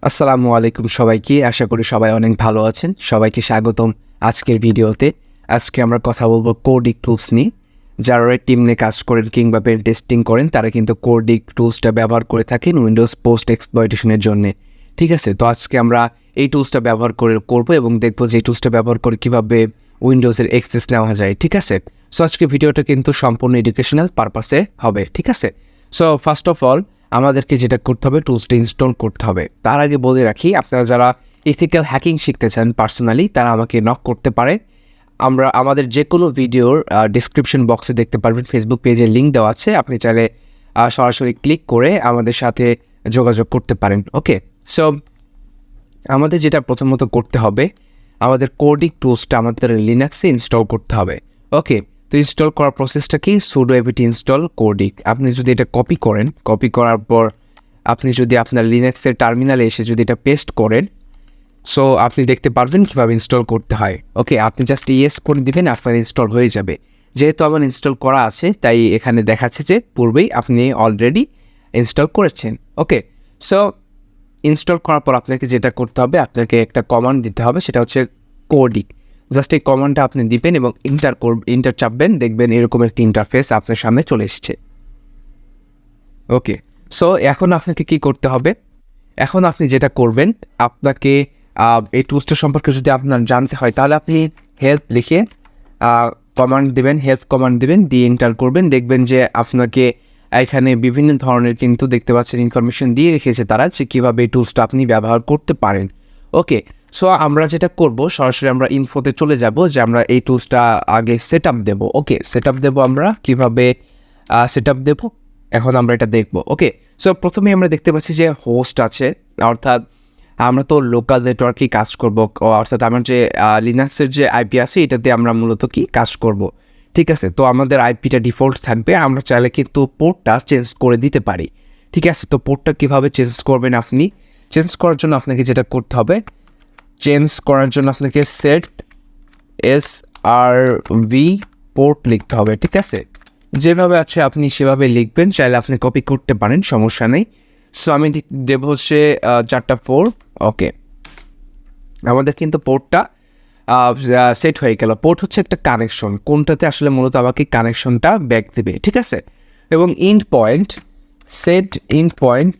আসসালামু আলাইকুম সবাইকে। আশা করি সবাই অনেক ভালো আছেন। সবাইকে স্বাগতম আজকের ভিডিওতে। আজকে আমরা কথা বলবো কোডিক টুলস নিয়ে। যারা রেড টিম নিয়ে কাজ করেন কিংবা পেন টেস্টিং করেন তারা কিন্তু কোডিক টুলসটা ব্যবহার করে থাকেন উইন্ডোজ পোস্ট এক্সপ্লয়টেশনের জন্য। ঠিক আছে, তো আজকে আমরা এই টুলসটা ব্যবহার করবো এবং দেখবো যে এই টুলসটা ব্যবহার করে কীভাবে উইন্ডোজের অ্যাক্সেস নেওয়া যায়। ঠিক আছে, সো আজকে ভিডিওটা কিন্তু সম্পূর্ণ এডুকেশনাল পারপাসে হবে। ঠিক আছে, সো ফার্স্ট অফ অল আমাদেরকে যেটা করতে হবে, টুলসটা ইনস্টল করতে হবে। তার আগে বলে রাখি, আপনারা যারা ইথিক্যাল হ্যাকিং শিখতে চান পার্সোনালি, তারা আমাকে নক করতে পারে। আমাদের যে কোনো ভিডিওর ডিসক্রিপশন বক্সে দেখতে পারবেন, ফেসবুক পেজের লিঙ্ক দেওয়া আছে। আপনি চাইলে সরাসরি ক্লিক করে আমাদের সাথে যোগাযোগ করতে পারেন। ওকে, সো আমাদের যেটা প্রথমত করতে হবে, আমাদের কোডিক টুলসটা আমাদের লিনাক্সে ইনস্টল করতে হবে। ওকে, তো ইনস্টল করার প্রসেসটা কি, সুডো apt ইনস্টল কোডিক। আপনি যদি এটা কপি করেন, কপি করার পর আপনি যদি আপনার লিনাক্সের টার্মিনালে এসে যদি এটা পেস্ট করেন, সো আপনি দেখতে পারবেন কীভাবে ইনস্টল করতে হয়। ওকে, আপনি জাস্ট ইয়েস করে দিবেন, আপনার ইনস্টল হয়ে যাবে। যেহেতু আমার ইনস্টল করা আছে তাই এখানে দেখাচ্ছে যে পূর্বেই আপনি অলরেডি ইনস্টল করেছেন। ওকে, সো ইনস্টল করার পর আপনাকে যেটা করতে হবে, আপনাকে একটা কমান্ড দিতে হবে, সেটা হচ্ছে কোডিক। জাস্ট এই কমান্ডটা আপনি দিবেন এবং ইন্টার চাপবেন, দেখবেন এরকম একটি ইন্টারফেস আপনার সামনে চলে এসছে। ওকে, সো এখন আপনাকে কি করতে হবে, এখন আপনি যেটা করবেন, আপনাকে এই টুলসটা সম্পর্কে যদি আপনার জানতে হয় তাহলে আপনি হেল্প লিখে কমান্ড দেবেন, হেল্প কমান্ড দেবেন, দিয়ে এন্টার করবেন। দেখবেন যে আপনাকে এখানে বিভিন্ন ধরনের কিন্তু দেখতে পাচ্ছেন ইনফরমেশন দিয়ে রেখেছে তারা, যে কীভাবে এই টুলসটা আপনি ব্যবহার করতে পারেন। ওকে, সো আমরা যেটা করব, সরাসরি আমরা ইনফোতে চলে যাব যে আমরা এই টুলসটা আগে সেট আপ দেবো। ওকে, সেট আপ দেবো, আমরা কীভাবে সেট আপ দেবো এখন আমরা এটা দেখব। ওকে, সো প্রথমে আমরা দেখতে পাচ্ছি যে হোস্ট আছে, অর্থাৎ আমরা তো লোকাল নেটওয়ার্কেই কাজ করব, অর্থাৎ আমার যে লিনাক্সের যে আইপি আছে এটাতে আমরা মূলত কি কাজ করব। ঠিক আছে, তো আমাদের আইপিটা ডিফল্ট থাকবে, আমরা চাইলে কিন্তু পোর্টটা চেঞ্জ করে দিতে পারি। ঠিক আছে, তো পোর্টটা কীভাবে চেঞ্জ করবেন, আপনি চেঞ্জ করার জন্য আপনাকে যেটা করতে হবে, চেঞ্জ করার জন্য আপনাকে সেট SRV পোর্ট লিখতে হবে। ঠিক আছে, যেভাবে আছে আপনি সেভাবে লিখবেন, চাইলে আপনি কপি করতে পারেন, সমস্যা নেই। সো আমি দেব হচ্ছে 4টা 4। ওকে, আমাদের কিন্তু পোর্টটা সেট হয়ে গেল। পোর্ট হচ্ছে একটা কানেকশন, কোনটাতে আসলে মূলত আমাকে কানেকশনটা ব্যাক দেবে। ঠিক আছে, এবং ইন্ড পয়েন্ট, সেট ইন্ড পয়েন্ট,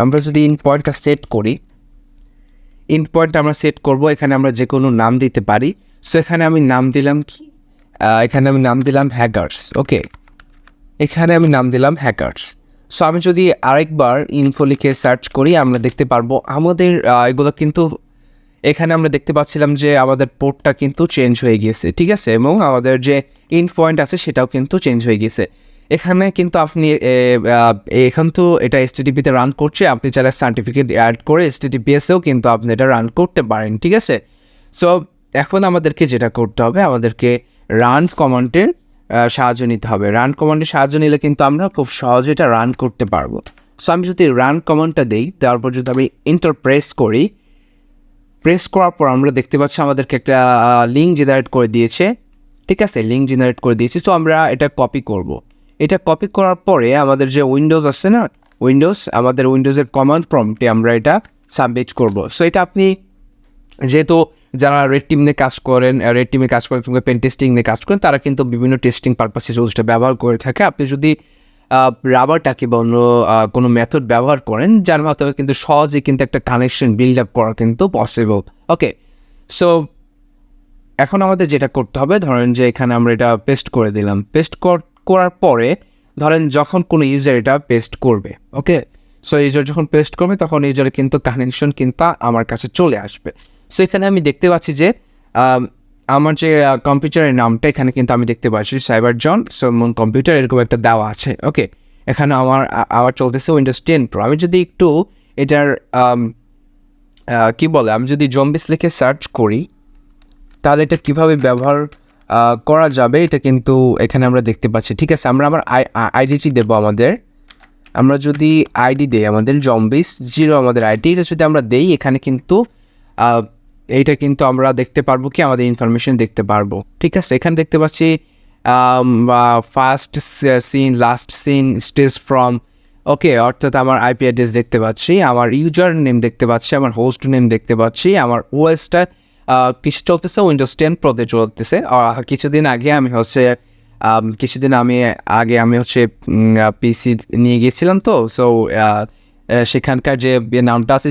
আমরা যদি ইন্ড পয়েন্টটা সেট করি, ইন্ড পয়েন্ট আমরা সেট করব, এখানে আমরা যে কোনো নাম দিতে পারি। সো এখানে আমি নাম দিলাম কি, এখানে আমি নাম দিলাম হ্যাকার্স। ওকে, এখানে আমি নাম দিলাম হ্যাকার্স। সো আমি যদি আরেকবার ইনফো লিখে সার্চ করি, আমরা দেখতে পারবো আমাদের এগুলো কিন্তু এখানে আমরা দেখতে পাচ্ছিলাম যে আমাদের পোর্টটা কিন্তু চেঞ্জ হয়ে গিয়েছে। ঠিক আছে, এবং আমাদের যে ইন পয়েন্ট আছে সেটাও কিন্তু চেঞ্জ হয়ে গিয়েছে। এখানে কিন্তু আপনি এখন তো এটা HTTP-তে রান করছে, আপনি চাইলে সার্টিফিকেট অ্যাড করে HTTPS-এও কিন্তু আপনি এটা রান করতে পারেন। ঠিক আছে, সো এখন আমাদেরকে যেটা করতে হবে, আমাদেরকে রান কমান্ডের সাহায্য নিতে হবে। রান কমান্ডের সাহায্য নিলে কিন্তু আমরা খুব সহজে এটা রান করতে পারবো। সো আমি যদি রান কমান্ডটা দিই, তারপর যদি আমি এন্টার প্রেস করি, প্রেস করার পর আমরা দেখতে পাচ্ছি আমাদেরকে একটা লিঙ্ক জেনারেট করে দিয়েছে। ঠিক আছে, লিঙ্ক জেনারেট করে দিয়েছি। সো আমরা এটা কপি করব। এটা কপি করার পরে আমাদের যে উইন্ডোজ আছে না, আমাদের উইন্ডোজের কমান্ড প্রম্পটে আমরা এটা সাবমিট করব। সো এটা আপনি যেহেতু যারা রেড টিম নিয়ে কাজ করেন, রেড টিমে কাজ করেন কিংবা পেন টেস্টিং নিয়ে কাজ করেন, তারা কিন্তু বিভিন্ন টেস্টিং পারপাসে টুলসটা ব্যবহার করে থাকে। আপনি যদি রাবারটাকে বা অন্য কোনো মেথড ব্যবহার করেন, যার মাধ্যমে কিন্তু সহজে কিন্তু একটা কানেকশন বিল্ড আপ করা কিন্তু পসিবল। ওকে, সো এখন আমাদের যেটা করতে হবে, ধরেন যে এখানে আমরা এটা পেস্ট করে দিলাম। পেস্ট করার পরে ধরেন যখন কোনো ইউজার এটা পেস্ট করবে, ওকে, সো ইউজার যখন পেস্ট করবে তখন ইউজারের কিন্তু কানেকশন কিন্তু আমার কাছে চলে আসবে। সো এখানে আমি দেখতে পাচ্ছি যে আমার যে কম্পিউটারের নামটা এখানে কিন্তু আমি দেখতে পাচ্ছি সাইবার জন সলমন কম্পিউটার, এরকম একটা দেওয়া আছে। ওকে, এখানে আমার চলতেছে উইন্ডোজ 10 Pro। আমি যদি একটু এটার কি বলে, আমি যদি জম্বিস লিখে সার্চ করি, তাহলে এটা কীভাবে ব্যবহার করা যাবে এটা কিন্তু এখানে আমরা দেখতে পাচ্ছি। ঠিক আছে, আমরা আমার আইডিটি দেবো। আমরা যদি আইডি দেই, আমাদের জম্বিস 0 আমাদের আইডি, এটা যদি আমরা দেই, এখানে কিন্তু এইটা কিন্তু আমরা দেখতে পারবো কি, আমাদের ইনফরমেশন দেখতে পারবো। ঠিক আছে, এখানে দেখতে পাচ্ছি first seen, last seen, stage from okay, অর্থাৎ আমার আইপি অ্যাড্রেস দেখতে পাচ্ছি, আমার ইউজার নেম দেখতে পাচ্ছি, আমার হোস্ট নেম দেখতে পাচ্ছি, আমার ওএসটা কিছু চলতেছে উইন্ডোজ 10 প্রোতে চলতেছে। আর কিছুদিন আগে আমি হচ্ছে পিসি নিয়ে গিয়েছিলাম, তো সো সেখানকার যে নামটা আছে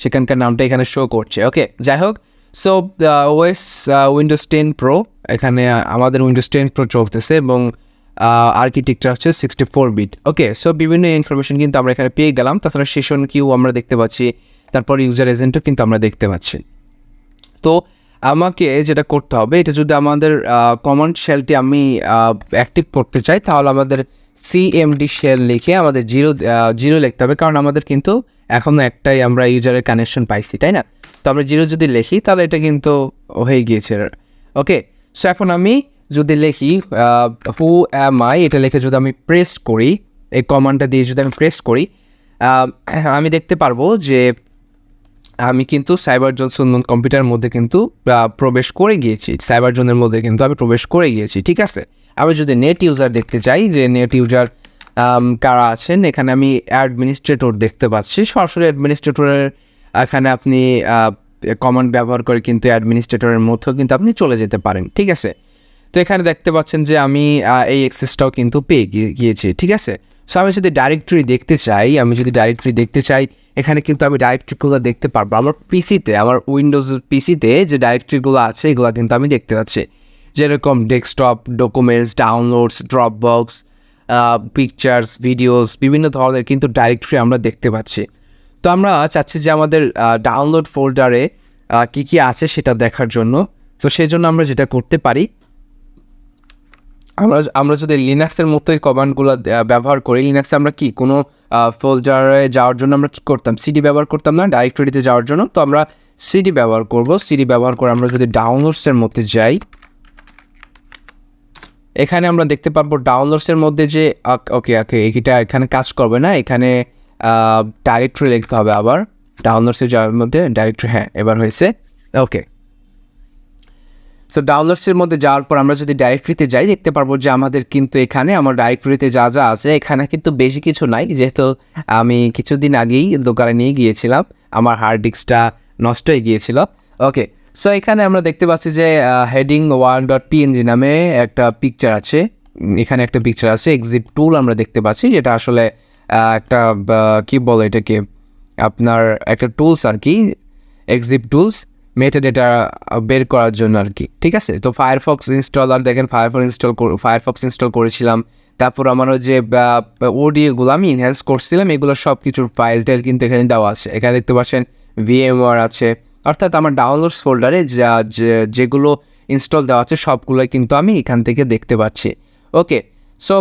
সেখানকার নামটা এখানে শো করছে। ওকে, যাই হোক, সো ওএস উইন্ডোজ 10 প্রো, এখানে আমাদের উইন্ডোজ 10 প্রো চলতেছে এবং আর্কিটেকচার হচ্ছে 64 বিট। ওকে, সো বিভিন্ন ইনফরমেশন কিন্তু আমরা এখানে পেয়ে গেলাম। তাছাড়া সেশন কিউ আমরা দেখতে পাচ্ছি, তারপর ইউজার এজেন্টও কিন্তু আমরা দেখতে পাচ্ছি। তো আমাকে যেটা করতে হবে, এটা যদি আমাদের কমান্ড শেলটি আমি অ্যাক্টিভ করতে চাই, তাহলে আমাদের সিএমডি শেল লিখে আমাদের জিরো লিখতে হবে, কারণ আমাদের কিন্তু এখনও একটাই আমরা ইউজারের কানেকশন পাইছি, তাই না? তো আমরা জিরো যদি লিখি তাহলে এটা কিন্তু হয়ে গিয়েছে। ওকে, সো এখন আমি যদি লিখি হু অ্যাম আই, এটা লিখে যদি আমি প্রেস করি, এই কমান্ডটা দিয়ে যদি আমি প্রেস করি, আমি দেখতে পারবো যে আমি কিন্তু সাইবার জোন সুন্দর কম্পিউটারের মধ্যে কিন্তু প্রবেশ করে গিয়েছি, সাইবার জোনের মধ্যে কিন্তু আমি প্রবেশ করে গিয়েছি। ঠিক আছে, আমি যদি নেট ইউজার দেখতে চাই যে নেট ইউজার কারা আছেন, এখানে আমি অ্যাডমিনিস্ট্রেটর দেখতে পাচ্ছি। সরাসরি অ্যাডমিনিস্ট্রেটরের এখানে আপনি কমান্ড ব্যবহার করে কিন্তু অ্যাডমিনিস্ট্রেটরের মধ্যেও কিন্তু আপনি চলে যেতে পারেন। ঠিক আছে, তো এখানে দেখতে পাচ্ছেন যে আমি এই অ্যাক্সেসটাও কিন্তু পেয়ে গিয়েছি। ঠিক আছে, সো আমি যদি ডাইরেক্টরি দেখতে চাই, এখানে কিন্তু আমি ডাইরেক্টরিগুলো দেখতে পারবো। আমার পিসিতে, আমার উইন্ডোজ পিসিতে যে ডাইরেক্টরিগুলো আছে এগুলো কিন্তু আমি দেখতে পাচ্ছি, যেরকম desktop, documents, downloads, Dropbox, pictures, videos, বিভিন্ন ধরনের কিন্তু ডাইরেক্টরি আমরা দেখতে পাচ্ছি। তো আমরা চাচ্ছি যে আমাদের ডাউনলোড ফোল্ডারে কী আছে সেটা দেখার জন্য। তো সেই জন্য আমরা যেটা করতে পারি, আমরা যদি লিনাক্সের মতোই কমান্ডগুলো ব্যবহার করি, লিনাক্সে আমরা কি কোনো ফোল্ডারে যাওয়ার জন্য আমরা কী করতাম, সিডি ব্যবহার করতাম না ডাইরেক্টরিতে যাওয়ার জন্য। তো আমরা সিডি ব্যবহার করব। সিডি ব্যবহার করে আমরা যদি ডাউনলোডসের মধ্যে যাই, এখানে আমরা দেখতে পারবো ডাউনলোডসের মধ্যে যে ওকে এটা এখানে কাজ করবে না, এখানে ডাইরেক্টরি লিখতে হবে। আবার ডাউনলোডসে যাওয়ার মধ্যে ডাইরেক্টরি, হ্যাঁ এবার হয়েছে। ওকে, সো ডাউনলোডসের মধ্যে যাওয়ার পর আমরা যদি ডাইরেক্টরিতে যাই, দেখতে পারবো যে আমাদের কিন্তু এখানে আমার ডাইরেক্টরিতে যা আছে এখানে কিন্তু বেশি কিছু নাই, যেহেতু আমি কিছুদিন আগেই দোকানে নিয়ে গিয়েছিলাম, আমার হার্ড ডিস্কটা নষ্ট হয়ে গিয়েছিল। ওকে, সো এখানে আমরা দেখতে পাচ্ছি যে হেডিং 1.png নামে একটা পিকচার আছে, এখানে একটা পিকচার আছে। এক্সিট টুল আমরা দেখতে পাচ্ছি, যেটা আসলে একটা কি বলে এটাকে, আপনার একটা টুলস আর কি, এক্সিট টুলস মেটাডেটা বের করার জন্য আর কি। ঠিক আছে, তো ফায়ারফক্স ইনস্টলার দেখেন, ফায়ারফক্স ইনস্টল করেছিলাম। তারপর আমার যে ওডিওগুলো আমি ইনহ্যান্স করছিলাম, এগুলো সব কিছুর ফাইল টাইল কিন্তু এখানে দেওয়া আছে। এখানে দেখতে পাচ্ছেন VMware আছে, অর্থাৎ আমার ডাউনলোডস ফোল্ডারে যেগুলো ইনস্টল দেওয়া আছে সবগুলোই কিন্তু আমি এখান থেকে দেখতে পাচ্ছি। ওকে, সো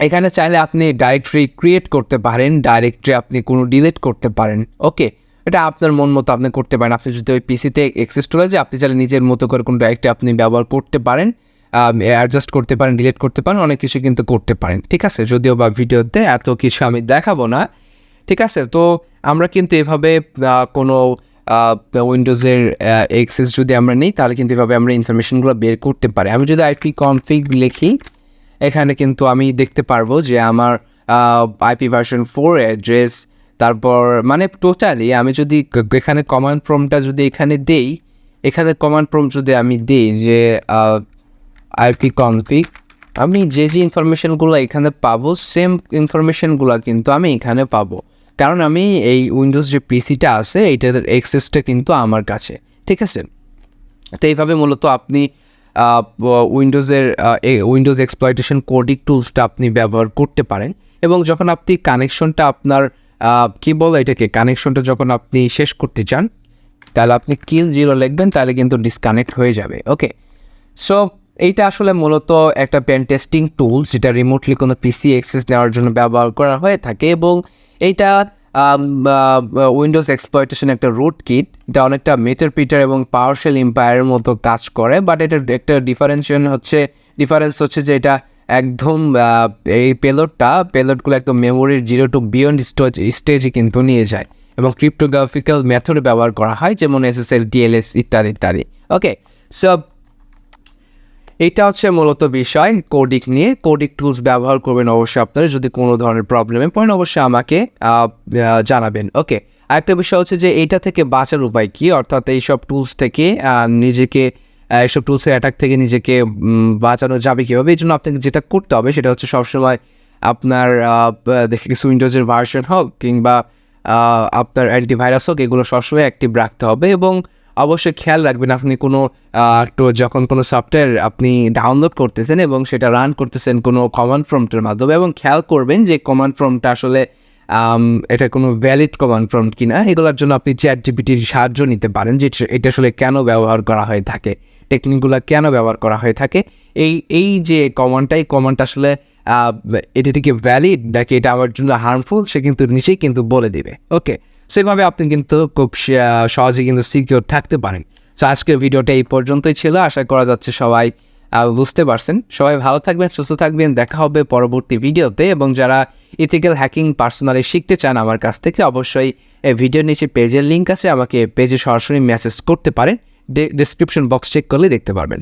এখানে চাইলে আপনি ডাইরেক্টরি ক্রিয়েট করতে পারেন, ডাইরেক্টরি আপনি কোনো ডিলিট করতে পারেন। ওকে, এটা আপনার মন মতো আপনি করতে পারেন। আপনি যদি ওই পিসিতে অ্যাক্সেস চলে যায়, আপনি চাইলে নিজের মতো করে কোনো ডাইরেক্টরি আপনি ব্যবহার করতে পারেন, অ্যাডজাস্ট করতে পারেন, ডিলিট করতে পারেন, অনেক কিছু কিন্তু করতে পারেন। ঠিক আছে, যদিও বা ভিডিওতে এত কিছু আমি দেখাবো না। ঠিক আছে, তো আমরা কিন্তু এভাবে কোনো উইন্ডোজের অ্যাক্সেস যদি আমরা নিই, তাহলে কিন্তু এভাবে আমরা ইনফরমেশনগুলো বের করতে পারি। আমি যদি আইপি কনফিগ লিখি, এখানে কিন্তু আমি দেখতে পারবো যে আমার আইপি ভার্সন 4 অ্যাড্রেস, তারপর মানে টোটালি আমি যদি এখানে কমান্ড প্রম্পটটা যদি এখানে দেই, এখানে কমান্ড প্রম্পট যদি আমি দিই যে আইপি কনফিগ, আমি যে ইনফরমেশনগুলো এখানে পাবো, সেম ইনফরমেশনগুলো কিন্তু আমি এখানে পাবো, কারণ আমি এই উইন্ডোজ যে পিসিটা আছে এইটার অ্যাক্সেসটা কিন্তু আমার কাছে। ঠিক আছে, তো এইভাবে মূলত আপনি উইন্ডোজ এক্সপ্লয়টেশন কোডিক টুলসটা আপনি ব্যবহার করতে পারেন। এবং যখন আপনি কানেকশনটা আপনার কানেকশনটা যখন আপনি শেষ করতে চান, তাহলে আপনি কিল 0 লিখবেন, তাহলে কিন্তু ডিসকানেক্ট হয়ে যাবে। ওকে, সো এইটা আসলে মূলত একটা পেন টেস্টিং টুল, যেটা রিমোটলি কোনো পিসি অ্যাক্সেস নেওয়ার জন্য ব্যবহার করা হয়ে থাকে। এবং এইটা উইন্ডোজ এক্সপ্লয়টেশন একটা রুট কিট, এটা অনেকটা মেটারপ্রিটার এবং পাওয়ারশেল এম্পায়ারের মতো কাজ করে। বাট এটার একটা ডিফারেন্স হচ্ছে যে এটা একদম এই পেলোডগুলো একদম মেমোরির 0 to beyond স্টেজে কিন্তু নিয়ে যায়, এবং ক্রিপ্টোগ্রাফিক্যাল মেথড ব্যবহার করা হয়, যেমন SSL TLS ইত্যাদি ইত্যাদি। ওকে, সো এটা হচ্ছে মূলত বিষয় কোডিক নিয়ে। কোডিক টুলস ব্যবহার করবেন অবশ্যই আপনারা, যদি কোনো ধরনের প্রবলেমে পড়েন অবশ্যই আমাকে জানাবেন। ওকে, আরেকটা বিষয় হচ্ছে যে এইটা থেকে বাঁচার উপায় কী, অর্থাৎ এইসব টুলস থেকে নিজেকে এইসব টুলসের অ্যাটাক থেকে নিজেকে বাঁচানো যাবে কীভাবে। এই জন্য আপনাকে যেটা করতে হবে সেটা হচ্ছে সবসময় আপনার দেখে কিছু উইন্ডোজের ভার্সন হোক কিংবা আপনার অ্যান্টিভাইরাস হোক, এগুলো সবসময় অ্যাক্টিভ রাখতে হবে। এবং অবশ্যই খেয়াল রাখবেন আপনি কোনো যখন কোনো সফটওয়্যার আপনি ডাউনলোড করতেছেন এবং সেটা রান করতেছেন কোনো কমান্ড প্রম্পটের মাধ্যমে, এবং খেয়াল করবেন যে কমান্ড প্রম্পটটা আসলে এটা কোনো ভ্যালিড কমান্ড প্রম্পট কিনা। এগুলোর জন্য আপনি চ্যাটজিপিটির সাহায্য নিতে পারেন যে এটা আসলে কেন ব্যবহার করা হয়ে থাকে, টেকনিকগুলো কেন ব্যবহার করা হয়ে থাকে। এই যে কমান্ডটা আসলে এটা থেকে ভ্যালিড নাকি এটা আমার জন্য হার্মফুল, সে কিন্তু নিচেই কিন্তু বলে দিবে। ওকে, সেভাবে আপনি কিন্তু খুব সহজে কিন্তু সিকিউর থাকতে পারেন। সো আজকের ভিডিওটা এই পর্যন্তই ছিল, আশা করা যাচ্ছে সবাই বুঝতে পারছেন। সবাই ভালো থাকবেন, সুস্থ থাকবেন, দেখা হবে পরবর্তী ভিডিওতে। এবং যারা ইথিক্যাল হ্যাকিং পার্সোনালি শিখতে চান আমার কাছ থেকে, অবশ্যই এই ভিডিওর নিচে পেজের লিঙ্ক আছে, আমাকে পেজে সরাসরি মেসেজ করতে পারেন, ডেসক্রিপশন বক্স চেক করলে দেখতে পারবেন।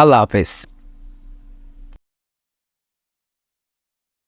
আল্লাহ হাফেজ।